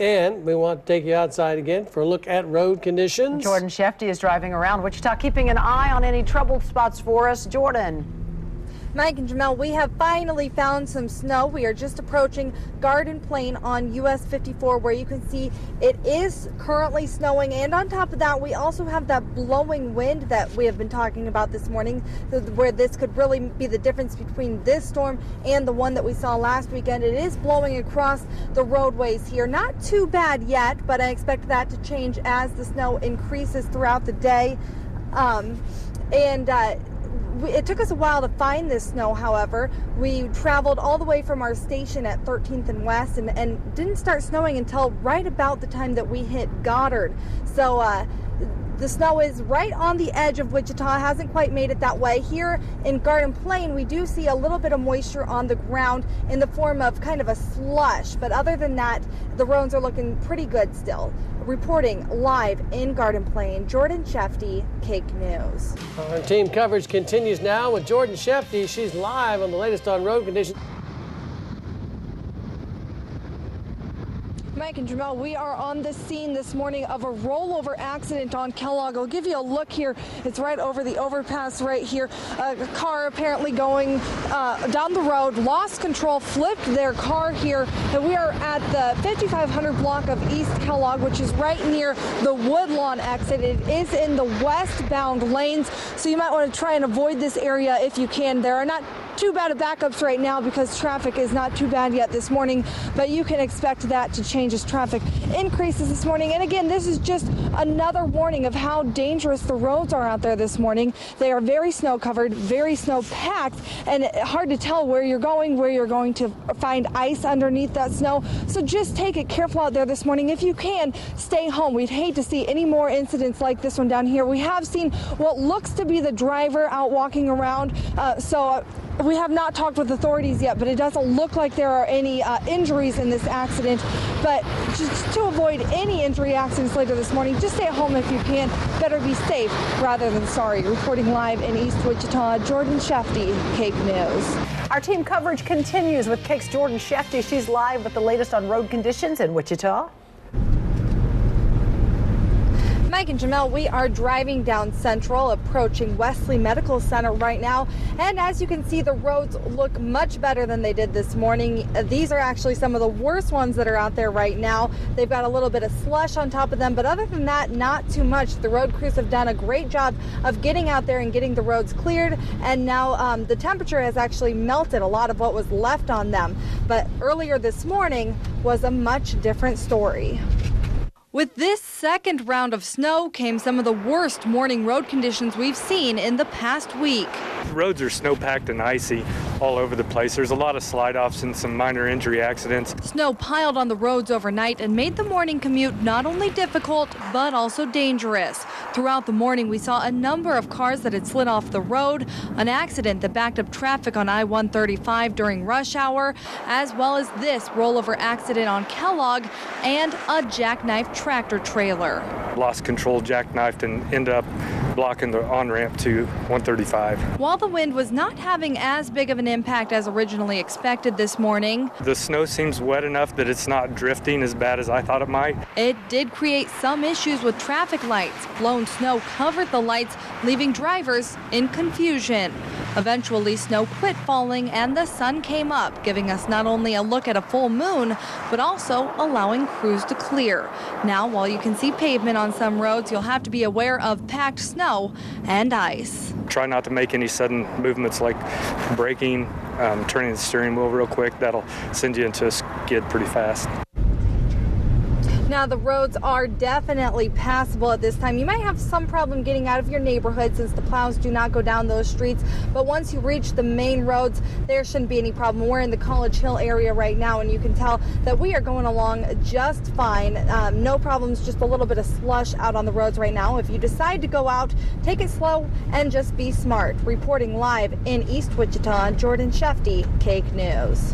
And we want to take you outside again for a look at road conditions. Jordan Shefty is driving around Wichita, keeping an eye on any troubled spots for us. Jordan. Mike and Jamel, we have finally found some snow. We are just approaching Garden Plain on US 54, where you can see it is currently snowing. And on top of that, we also have that blowing wind that we have been talking about this morning, where this could really be the difference between this storm and the one that we saw last weekend. It is blowing across the roadways here. Not too bad yet, but I expect that to change as the snow increases throughout the day. It took us a while to find this snow, however. We traveled all the way from our station at 13th and West and didn't start snowing until right about the time that we hit Goddard. So the snow is right on the edge of Wichita, hasn't quite made it that way. Here in Garden Plain, we do see a little bit of moisture on the ground in the form of kind of a slush. But other than that, the roads are looking pretty good still. Reporting live in Garden Plain, Jordan Shefty, Cake News. Our team coverage continues now with Jordan Shefty. She's live on the latest on road conditions. Mike and Jamel, we are on the scene this morning of a rollover accident on Kellogg. I'll give you a look here. It's right over the overpass right here. A car apparently going down the road, lost control, flipped their car here. And we are at the 5500 block of East Kellogg, which is right near the Woodlawn exit. It is in the westbound lanes, so you might want to try and avoid this area if you can. There are not too bad of backups right now because traffic is not too bad yet this morning, but you can expect that to change as traffic increases this morning. And again, this is just another warning of how dangerous the roads are out there this morning. They are very snow covered, very snow packed, and hard to tell where you're going to find ice underneath that snow. So just take it careful out there this morning. If you can, stay home. We'd hate to see any more incidents like this one down here. We have seen what looks to be the driver out walking around. We have not talked with authorities yet, but it doesn't look like there are any injuries in this accident. But just to avoid any injury accidents later this morning, just stay at home if you can. Better be safe rather than sorry. Reporting live in East Wichita, Jordan Shefty, Cake News. Our team coverage continues with Cake's Jordan Shefty. She's live with the latest on road conditions in Wichita. Mike and Jamel, we are driving down Central, approaching Wesley Medical Center right now. And as you can see, the roads look much better than they did this morning. These are actually some of the worst ones that are out there right now. They've got a little bit of slush on top of them, but other than that, not too much. The road crews have done a great job of getting out there and getting the roads cleared. And now the temperature has actually melted a lot of what was left on them. But earlier this morning was a much different story. With this second round of snow came some of the worst morning road conditions we've seen in the past week. Roads are snow-packed and icy all over the place. There's a lot of slide-offs and some minor injury accidents. Snow piled on the roads overnight and made the morning commute not only difficult, but also dangerous. Throughout the morning, we saw a number of cars that had slid off the road, an accident that backed up traffic on I-135 during rush hour, as well as this rollover accident on Kellogg and a jackknife tractor trailer. Lost control, jackknifed, and ended up blocking the on-ramp to 135. While the wind was not having as big of an impact as originally expected this morning, the snow seems wet enough that it's not drifting as bad as I thought it might. It did create some issues with traffic lights. Blown snow covered the lights, leaving drivers in confusion. Eventually, snow quit falling and the sun came up, giving us not only a look at a full moon, but also allowing crews to clear. Now, while you can see pavement on some roads, you'll have to be aware of packed snow and ice. Try not to make any sudden movements like braking, turning the steering wheel real quick. That'll send you into a skid pretty fast. Now, the roads are definitely passable at this time. You might have some problem getting out of your neighborhood since the plows do not go down those streets. But once you reach the main roads, there shouldn't be any problem. We're in the College Hill area right now, and you can tell that we are going along just fine. No problems, just a little bit of slush out on the roads right now. If you decide to go out, take it slow and just be smart. Reporting live in East Wichita, Jordan Shefty, Cake News.